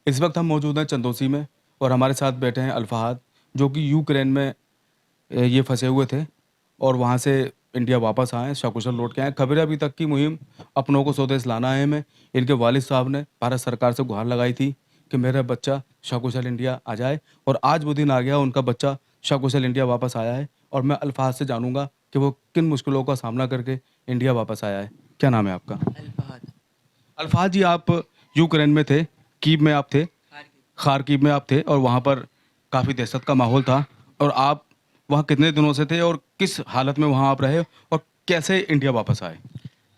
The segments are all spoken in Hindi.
इस वक्त हम मौजूद हैं चंदौसी में और हमारे साथ बैठे हैं अल्फाहाद, जो कि यूक्रेन में ये फंसे हुए थे और वहाँ से इंडिया वापस आए, सकुशल लौट के आए। खबर अभी तक की मुहिम अपनों को स्वदेश लाना है में इनके वालिद साहब ने भारत सरकार से गुहार लगाई थी कि मेरा बच्चा सकुशल इंडिया आ जाए, और आज वो दिन आ गया, उनका बच्चा सकुशल इंडिया वापस आया है। और मैं अल्फाहाद से जानूंगा कि वो किन मुश्किलों का सामना करके इंडिया वापस आया है। क्या नाम है आपका? अल्फाद। अल्फाज जी, आप यूक्रेन में थे, कीव में आप थे, खारकीव में आप थे, और वहाँ पर काफ़ी दहशत का माहौल था। और आप वहाँ कितने दिनों से थे और किस हालत में वहाँ आप रहे और कैसे इंडिया वापस आए?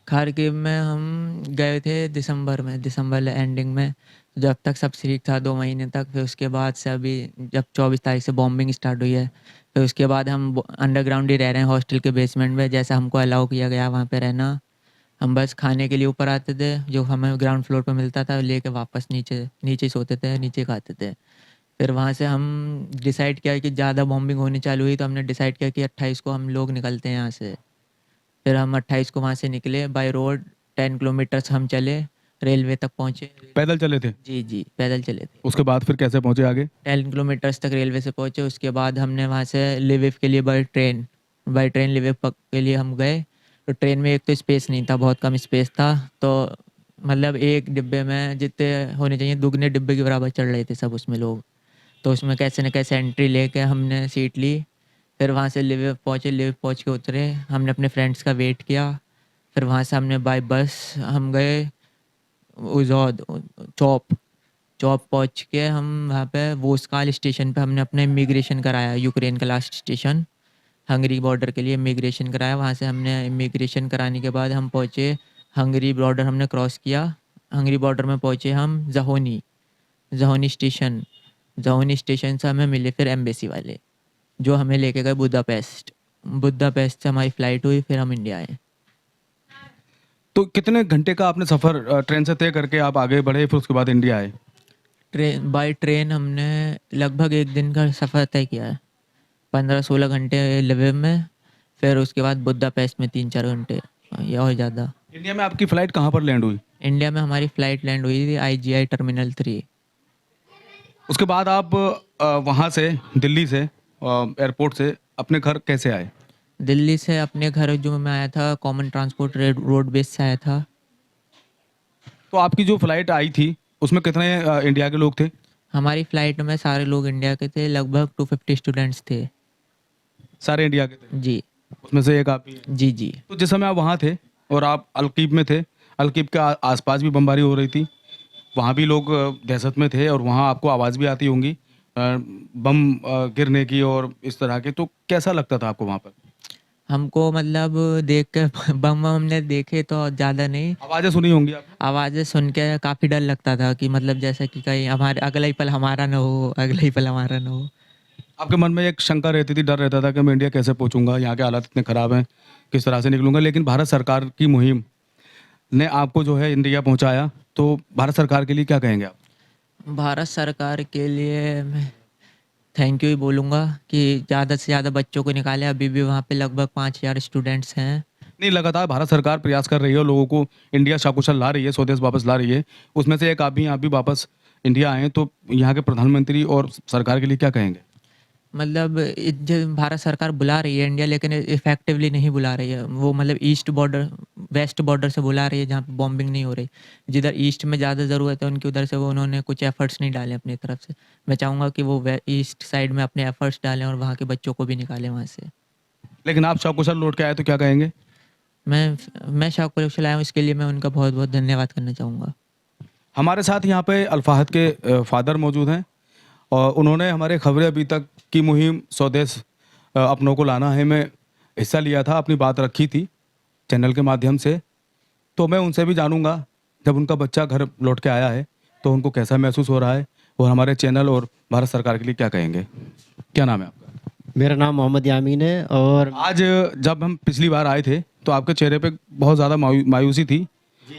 खारकिव में हम गए थे दिसंबर एंडिंग में। जब तक सब ठीक था 2 महीने तक। फिर उसके बाद से अभी जब 24 तारीख से बॉम्बिंग स्टार्ट हुई है, फिर उसके बाद हम अंडरग्राउंड ही रह रहे हैं, हॉस्टल के बेसमेंट में। जैसा हमको अलाउ किया गया वहाँ पे रहना। हम बस खाने के लिए ऊपर आते थे, जो हमें ग्राउंड फ्लोर पे मिलता था लेके वापस नीचे नीचे ही सोते थे, नीचे खाते थे। फिर वहाँ से हम डिसाइड किया कि ज़्यादा बॉम्बिंग होनी चालू हुई, तो हमने डिसाइड किया कि 28 को हम लोग निकलते हैं यहाँ से। फिर हम 28 को वहाँ से निकले बाय रोड। 10 किलोमीटर्स हम चले, रेलवे तक पहुँचे। पैदल चले थे? जी जी, पैदल चले थे। उसके बाद फिर कैसे पहुँचे आगे? 10 किलोमीटर्स तक रेलवे से पहुँचे। उसके बाद हमने वहाँ से लिविव के लिए बाय ट्रेन लिविव के लिए हम गए। तो ट्रेन में एक तो स्पेस नहीं था, बहुत कम स्पेस था। तो मतलब एक डिब्बे में जितने होने चाहिए दुगने डिब्बे के बराबर चढ़ रहे थे सब उसमें लोग। तो उसमें कैसे न कैसे एंट्री लेके हमने सीट ली। फिर वहाँ से लिविव पहुँचे, लिविव पहुँच के उतरे, हमने अपने फ्रेंड्स का वेट किया। फिर वहाँ से हमने बाय बस हम गए उजौद चौप चौप पहुँच के हम वहाँ पे वोस्काल स्टेशन पे हमने अपना इमिग्रेशन कराया, यूक्रेन का लास्ट स्टेशन। हंगरी बॉर्डर के लिए इमिग्रेशन कराया। वहाँ से हमने इमिग्रेशन कराने के बाद हम पहुँचे हंगरी बॉर्डर, हमने क्रॉस किया। हंगरी बॉर्डर में पहुँचे हम ज़होनी स्टेशन से हमें मिले फिर एम्बेसी वाले, जो हमें लेके गए बुदापेस्ट से हमारी फ़्लाइट हुई, फिर हम इंडिया आए। तो कितने घंटे का आपने सफ़र ट्रेन से तय करके आप आगे बढ़े, फिर उसके बाद इंडिया आए? बाय ट्रेन हमने लगभग एक दिन का सफ़र तय किया है, 15-16 घंटे लिविव में। फिर उसके बाद बुदापेस्ट में 3-4 घंटे या और ज़्यादा। इंडिया में आपकी फ़्लाइट कहाँ पर लैंड हुई? इंडिया में हमारी फ़्लाइट लैंड हुई थी IGI टर्मिनल 3। उसके बाद आप वहाँ से दिल्ली से एयरपोर्ट से अपने घर कैसे आए? दिल्ली से अपने घर जो मैं आया था कॉमन ट्रांसपोर्ट रोड बेस से आया था। तो आपकी जो फ्लाइट आई थी उसमें कितने इंडिया के लोग थे? हमारी फ़्लाइट में सारे लोग इंडिया के थे, लगभग 250 स्टूडेंट्स थे। सारे इंडिया के थे? जी उसमें से एक आप ही हैं। जी जी। तो जिस समय आप वहाँ थे और आप अलकीब में थे, अलकीब के आसपास भी बमबारी हो रही थी, वहाँ भी लोग दहशत में थे और वहाँ आपको आवाज़ भी आती होंगी बम गिरने की और इस तरह की, तो कैसा लगता था आपको वहाँ पर? हमको मतलब देख के बम वम हमने देखे तो ज़्यादा नहीं, आवाज़ें सुनी होंगी आप? आवाज़ें सुन के काफ़ी डर लगता था कि मतलब जैसे कि कहीं हमारे अगला ही पल हमारा ना हो, अगला ही पल हमारा ना हो। आपके मन में एक शंका रहती थी, डर रहता था कि मैं इंडिया कैसे पहुँचूंगा, यहाँ के हालात इतने ख़राब हैं, किस तरह से निकलूंगा, लेकिन भारत सरकार की मुहिम ने आपको जो है इंडिया पहुँचाया, तो भारत सरकार के लिए क्या कहेंगे आप? भारत सरकार के लिए मैं थैंक यू ही बोलूँगा कि ज़्यादा से ज़्यादा बच्चों को निकाले। अभी भी वहाँ पे लगभग 5,000 स्टूडेंट्स हैं। नहीं, लगातार भारत सरकार प्रयास कर रही है और लोगों को इंडिया सकुशल ला रही है, स्वदेश वापस ला रही है। उसमें से एक आप भी वापस इंडिया आए हैं, तो यहाँ के प्रधानमंत्री और सरकार के लिए क्या कहेंगे? मतलब जो भारत सरकार बुला रही है इंडिया, लेकिन इफेक्टिवली नहीं बुला रही है। वो मतलब वेस्ट बॉर्डर से बुला रही है जहाँ पे बॉम्बिंग नहीं हो रही। जिधर ईस्ट में ज़्यादा ज़रूरत है उनकी, उधर से वो उन्होंने कुछ एफर्ट्स नहीं डाले अपनी तरफ से। मैं चाहूँगा कि वो ईस्ट साइड में अपने एफर्ट्स डालें और वहाँ के बच्चों को भी निकालें वहाँ से। लेकिन आप सकुशल लौट के आए तो क्या कहेंगे? मैं शाहपुर चलाया हूँ, इसके लिए मैं उनका बहुत बहुत धन्यवाद करना चाहूँगा। हमारे साथ यहाँ पे अल्फाहद के फादर मौजूद हैं और उन्होंने हमारे खबरें अभी तक की मुहिम स्वदेश अपनों को लाना है में हिस्सा लिया था, अपनी बात रखी थी चैनल के माध्यम से। तो मैं उनसे भी जानूंगा, जब उनका बच्चा घर लौट के आया है तो उनको कैसा महसूस हो रहा है और हमारे चैनल और भारत सरकार के लिए क्या कहेंगे। क्या नाम है आपका? मेरा नाम मोहम्मद यामीन है। और आज जब हम पिछली बार आए थे तो आपके चेहरे पे बहुत ज़्यादा मायूसी थी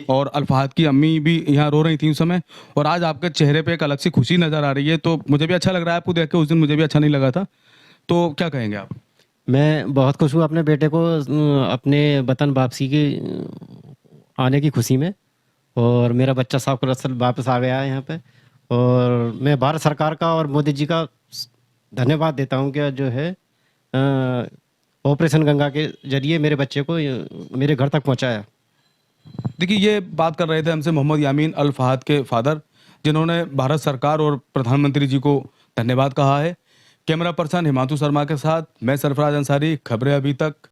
और अल्फाहद की अम्मी भी यहाँ रो रही थी उस समय, और आज आपके चेहरे पे एक अलग सी खुशी नज़र आ रही है, तो मुझे भी अच्छा लग रहा है आपको देख के। उस दिन मुझे भी अच्छा नहीं लगा था, तो क्या कहेंगे आप? मैं बहुत खुश हूँ अपने बेटे को अपने वतन वापसी की आने की खुशी में। और मेरा बच्चा साफ असल वापस आ गया है यहाँ पे। और मैं भारत सरकार का और मोदी जी का धन्यवाद देता हूँ कि जो है ऑपरेशन गंगा के जरिए मेरे बच्चे को मेरे घर तक पहुँचाया। देखिए, ये बात कर रहे थे हमसे मोहम्मद यामीन अल फहाद के फादर, जिन्होंने भारत सरकार और प्रधानमंत्री जी को धन्यवाद कहा है। कैमरा पर्सन हिमांशु शर्मा के साथ मैं सरफराज अंसारी, खबरें अभी तक।